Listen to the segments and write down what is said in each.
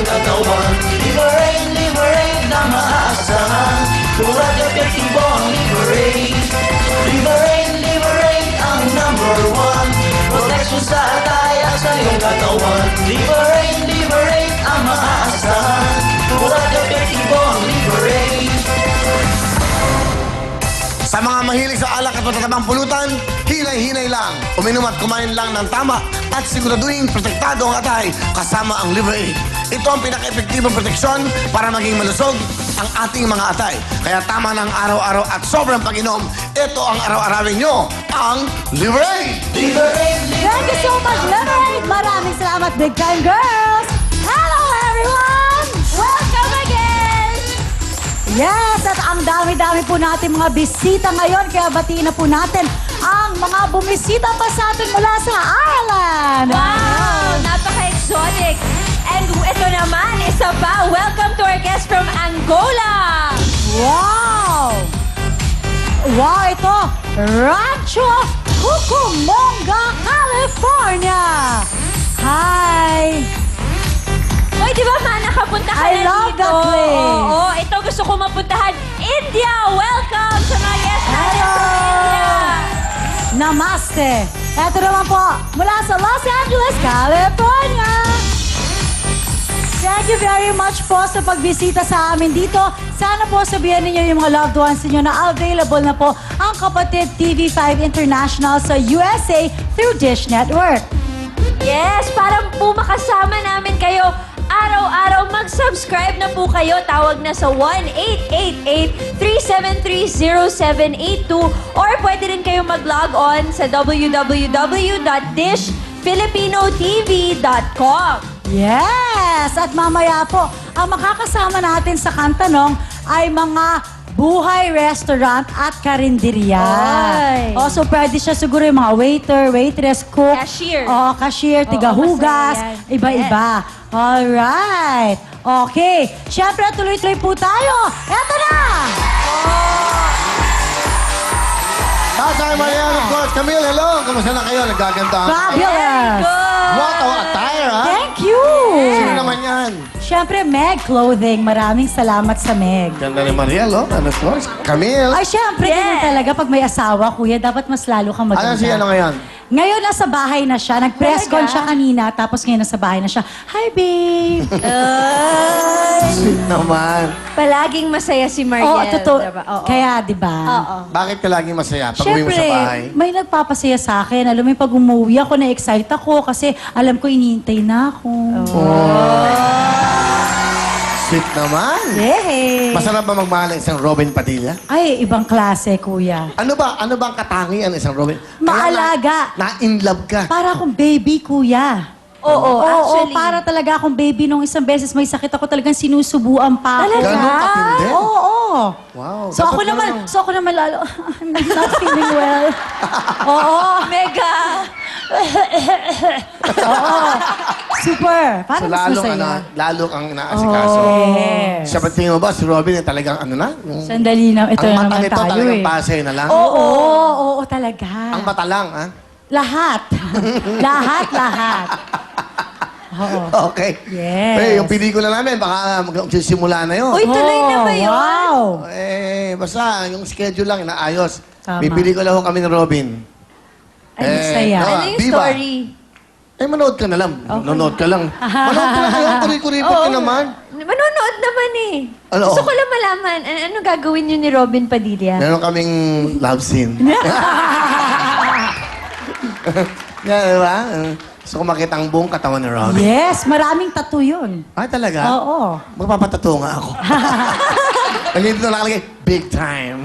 katawan. Liberate na maaasahan. Tulad epektibo ang liberate. Liberate ang number one. Protection sa ataya sa iyong katawan. Liberate ang maaasahan. Tulad epektibo ang liberate. Sa mga mahilig sa alak at matatabang pulutan, hinay-hinay lang. Uminom at kumain lang ng tama at siguraduhin protektado ang atay kasama ang Liberate. Ito ang pinaka-epektibong proteksyon para maging malusog ang ating mga atay. Kaya tama ng araw-araw at sobrang pag-inom, ito ang araw-arawin nyo, ang Liberate! Liberate. Thank you so much, Liberate! Maraming salamat, Big Time Girls! Hello, everyone! Welcome again! Yes, at ang dami-dami po natin mga bisita ngayon, kaya batiin na po natin ang mga bumisita pa sa atin mula sa Ireland! Wow! Napaka-exotic! And ito naman, isa pa, welcome to our guest from Angola! Wow! Wow, ito! Rancho Cucamonga, California! Hi! Uy, di ba ma, nakapunta ka I na love dito? that place. Oo, ito gusto ko mapuntahan. India! Welcome sa mga guest natin Hello! from India! Namaste! Ito naman po, mula sa Los Angeles, California! Thank you very much po sa pagbisita sa amin dito. Sana po sabihan ninyo yung mga loved ones ninyo na available na po ang Kapatid TV5 International sa USA through Dish Network. Yes, para po makasama namin kayo araw-araw, mag-subscribe na po kayo. Tawag na sa 1-888-373-0782 or pwede rin kayo mag-log on sa www.dishfilipinotv.com. Yes! At mamaya po, ang makakasama natin sa Kantanong ay mga buhay restaurant at karinderya. Ay. O, so pwede siya siguro yung mga waiter, waitress, cook. Cashier. O, cashier, tigahugas, masaya yan. iba-iba. Alright. Okay. Siyempre, tuloy-tuloy po tayo. Eto na! Tatay Marian, of course. Camille, hello. Kamusta na kayo? Nagaganda. Fabulous! What a attire, ha? Thank you! Sino naman yan? Siyempre, Meg Clothing. Maraming salamat sa Meg. Ganda ni Mariel, oh. And of course, Camille. Ay, syempre, ganun talaga. Pag may asawa, kuya, dapat mas lalo kang maganda. Ano siya ngayon? Ngayon, nasa bahay na siya. Nag-press con Talaga? siya kanina, tapos ngayon nasa bahay na siya. Hi, babe! Sweet naman. Palaging masaya si Mariel. Oo, totoo. diba? Oo. Kaya, di ba? Oo. Bakit ka laging masaya pag uwi mo Siyempre, sa bahay? may nagpapasaya sa akin. Alam mo, yung pag umuwi ako, na-excite ako kasi alam ko, inihintay na ako. Sweet naman. Yay! Masarap ba magmahal ng isang Robin Padilla? Ay, ibang klase, kuya. Ano ba ang katangian ng isang Robin? Maalaga. Na-in love ka. Para akong baby, kuya. Oo, actually. para talaga akong baby. Nung isang beses may sakit ako, talagang sinusubuan pa ako. Talaga? Ganun katindi? Oo. Wow. So ako naman lalo, I'm not feeling well. Oo. Mega! Super. Para So, mas masaya. lalo kang naasikaso. Yes. Sa tingin mo ba, si Robin ay talagang ano na? Yung, Sandali na, ito ang na mata naman nito tayo talagang eh. pasay na lang? Oo, talaga. Ang mata lang, ha? Lahat. lahat. Oo. Okay. Yes. Eh, yung pelikula namin, baka magsisimula na yun. Uy, tuloy na ba yun? Wow. Eh, basta yung schedule lang, inaayos. Tama. May pelikula ho kami ni Robin. Ay, saya. no, Ano yung Viva. story? Eh, manood ka na lang. Manood ka lang. Manood ka lang kayo. Kuri-kuripot ka naman. Manonood naman eh. Ano? Gusto ko lang malaman, ano gagawin niyo ni Robin Padilla? Meron kaming love scene. Yan, di ba? Gusto ko makita ang buong katawan ni Robin. Yes, maraming tattoo yun. Ay, talaga? Oo. Magpapatato nga ako. Nandito na nakalagay, big time.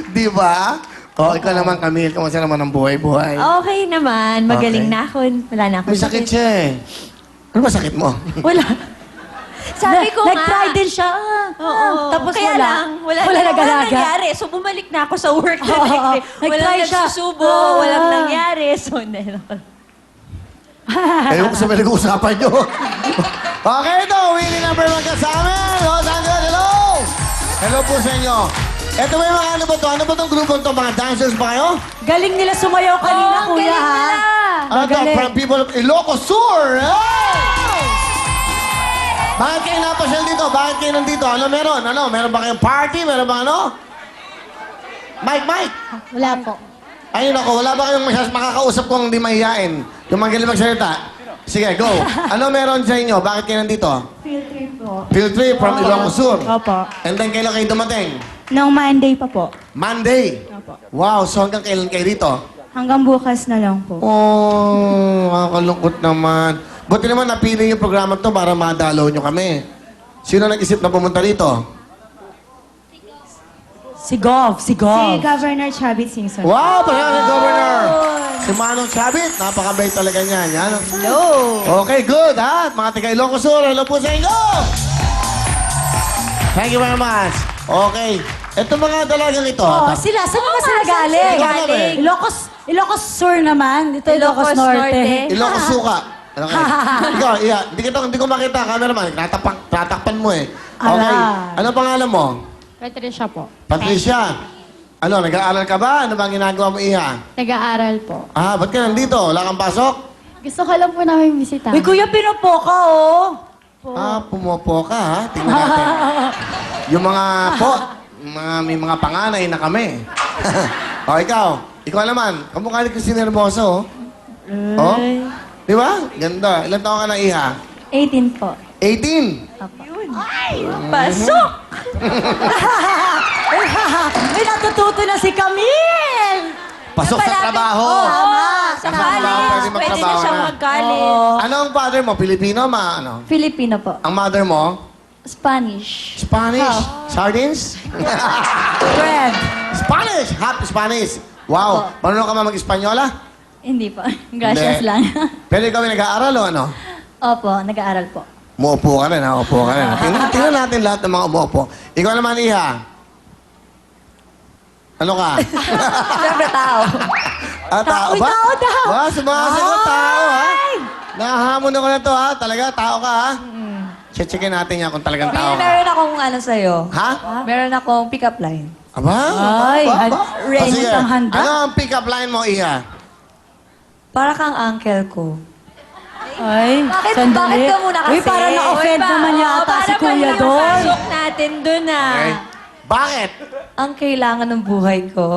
Di ba? O, ikaw naman, Camille, kamusta naman ang buhay-buhay? Okay naman, magaling Okay. na ako. Wala na ako. May sakit siya eh. Ano ba sakit mo? Wala. Sabi ko nga. Nag-try din siya. Oo. Tapos Kaya wala. lang, wala nag-alaga. nangyari. So, bumalik na ako sa work na Oo, next day. nag-try Walang siya. nagsusubo, walang nangyari. So, Ayaw ko sa pinag-uusapan nyo. Okay, ito. Winning number one ka sa amin. Los Angeles, hello! Hello po sa inyo. Ito ba yung mga ano ba to? Ano ba itong grupo to? Mga dancers ba kayo? Galing nila sumayaw kanina, Oo, ang kuya, galing ha? nila. Ano to? Magaling. From people of Ilocos Sur. Hey! Bakit kayo napasyal dito? Bakit kayo nandito? Ano meron? Ano? Meron ba kayong party? Meron ba ano? Mike! Wala po. Ayun ako, wala ba kayong makakausap kong hindi mahihain? Yung magaling magsalita? Sige, go. Ano meron sa inyo? Bakit kayo nandito? Field trip po. Field trip from Ilocos Sur. Opo. And then kailan kayo dumating? Noong Monday pa po. Monday. Opo. Wow, so hanggang kailan kayo dito? Hanggang bukas na lang po. Oh, nakakalungkot naman. Buti naman napili yung programa to para madalaw nyo kami. Sino nag-isip na pumunta rito? Si Gov. Si Governor Chavit Singson. Wow, parang ni Governor. Si Manong Chavit, napakabait talaga niyan. Yan. Hello. Okay, good ha. Mga taga Ilocos Sur, hello po sa inyo. Thank you very much. Okay. Ito mga dalagang ito. Oh, sila. Saan ba sila galing? galing? Ilocos Sur naman. Ito Ilocos Ilocos Norte. Norte. Ilocos Suka. Okay. Ikaw, iya. Hindi ko makita. Cameraman. Tatakpan mo eh. Okay. Ala. Ano pangalan mo? Patricia po. Patricia. Ano, nag-aaral ka ba? Ano bang ginagawa mo, Iha? Nag-aaral po. Ah, ba't ka nandito? Wala kang pasok? Gusto ko lang po namin bisita. Uy, kuya, pinupo ka, oh. Ah, pumopo ka, ha? Tingnan natin. Yung mga may mga panganay na kami. O, ikaw. Ikaw naman. Kamukha ni Christine Hermoso, oh. Oh? Di ba? Ganda. Ilan taon ka na, Iha? 18 po. 18. Pasok! Uy, natututo na si Camille. Pasok sa trabaho. Sa Sa trabaho, college. pwede Pwede na magtrabaho siyang na. mag-college. Ano ang father mo? Pilipino? Ano? Filipino po. Ang mother mo? Spanish. Spanish? Sardines? Friend. Spanish! Happy Spanish! Wow! Marunong ka ba mag-Espanyola? Hindi po. Gracias Hindi. lang. Pero ikaw ay nag-aaral o ano? Opo, nag-aaral po. Umuupo ka rin, ha? Upo ka rin. Tingnan natin lahat ng mga umuupo. Ikaw naman, Iha. Ano ka? Siyempre tao. Ah, tao ba? Tao daw. Ba, sumasagot, tao, ha? Nahahamon ako na to, ha? Talaga, tao ka, ha? Checkin natin yan kung talagang tao ka. Meron akong ano sa'yo. Ha? Meron akong pick-up line. Aba? Ay, Aba? ready O, sige. kang handa? Ano ang pick-up line mo, Iha? Para kang uncle ko. Ay, Bakit ka muna kasi? Uy, parang na-offend Uy, naman yata si Kuya Para doon. pasok natin dun ah. Okay. Bakit? Ang kailangan ng buhay ko.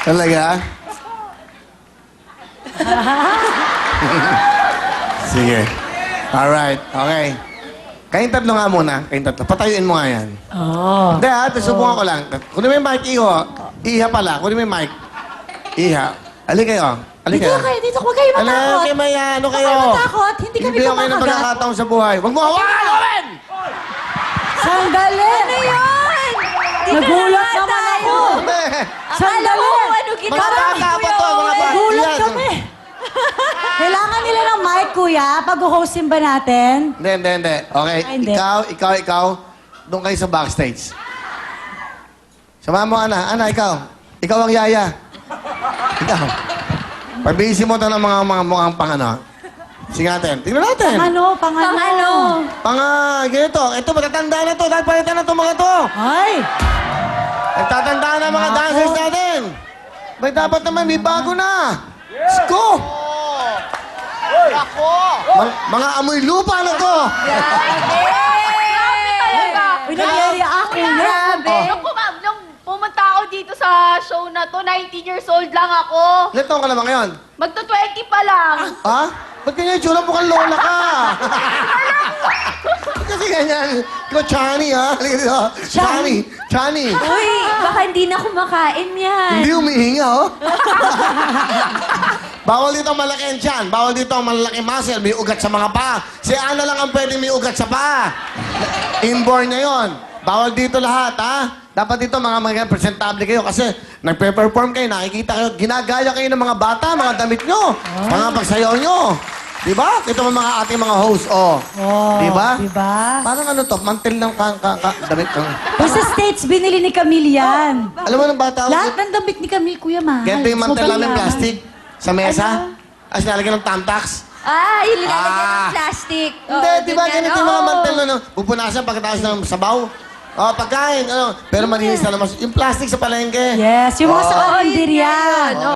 Talaga? Sige. Alright. Okay. Kayong tatlo nga muna. Kayong tatlo. Patayuin mo nga yan. Oh. Hindi ha, susubukan ko lang. Kunin mo yung mic, Iho. Iha pala. Kunin mo yung mic. Iha. Ali kayo. Ali Dito kayo. kayo, dito. Huwag kayo Ala, matakot. kayo may ano Huwag kayo. kayo matakot. Hindi kami Bibigyan kayo ng kumakagat. pagkakataon sa buhay. Huwag mo hawakan! Owen! Sandali. Ano yun? Nagulat naman ako. Akala ko ano Mga ginawa bata ni pa Kuya to, mga Owen. bata. Nagulat Yan. kami. Kailangan nila ng mic, kuya, pag-hostin ba natin? Hindi. Okay. Ay, hindi. Ikaw. Doon kayo sa backstage. Sama mo, Ana. Ana, ikaw. Ikaw ang yaya. Ikaw. Pabisi mo ito ng mga mukhang pangano. Sige natin. Tingnan natin. Pang ano? Ganito. Ito, matatanda na to. Dahil palitan na to mga to. Ay! Nagtatanda na mga Nako. dancers natin. May dapat naman, may bago na. Sko! Mga amoy lupa na to. Uy, nag-react, kuya. Grabe. Nung pumunta ako dito sa show na to, 19 years old lang ako. Ilan taon ka na ba ngayon? Magto-20 pa lang. Ha? Ba't ganyan yung tsura? Mukhang lola ka. Ba't kasi ganyan? Ikaw, Chani, ha? Halika dito. Chani. Uy, baka hindi na kumakain yan. Hindi humihinga, oh. Bawal dito ang malaki ang tiyan. Bawal dito ang malaki muscle. May ugat sa mga paa. Si Ana lang ang pwede may ugat sa paa. Inborn niya yon. Bawal dito lahat, ha? Dapat dito mga presentable kayo kasi nagpe-perform kayo, nakikita kayo, ginagaya kayo ng mga bata, mga damit nyo, mga pagsayaw nyo. Diba? Ito mga ating mga host, oh. Diba? Diba? Parang ano to, mantel ng damit ng... Uy, sa States, binili ni Camille yan. Alam mo ng bata ako? Lahat ng damit ni Camille, kuya, mahal. Ganito yung mantel Sobrang namin, yaman. plastic, sa mesa. As nilalagyan ng tamtax. Ah, yung nilalagyan Ah. ng plastic. Hindi, Oo, di ba ganyan. ganito yung mga Oo. mantel na pupunasan pagkatapos ng sabaw? Oh, pagkain, ano. Pero malinis na naman. Yung plastic sa palengke. Yes, yung mga sa Oo, yun kalenderya. yan.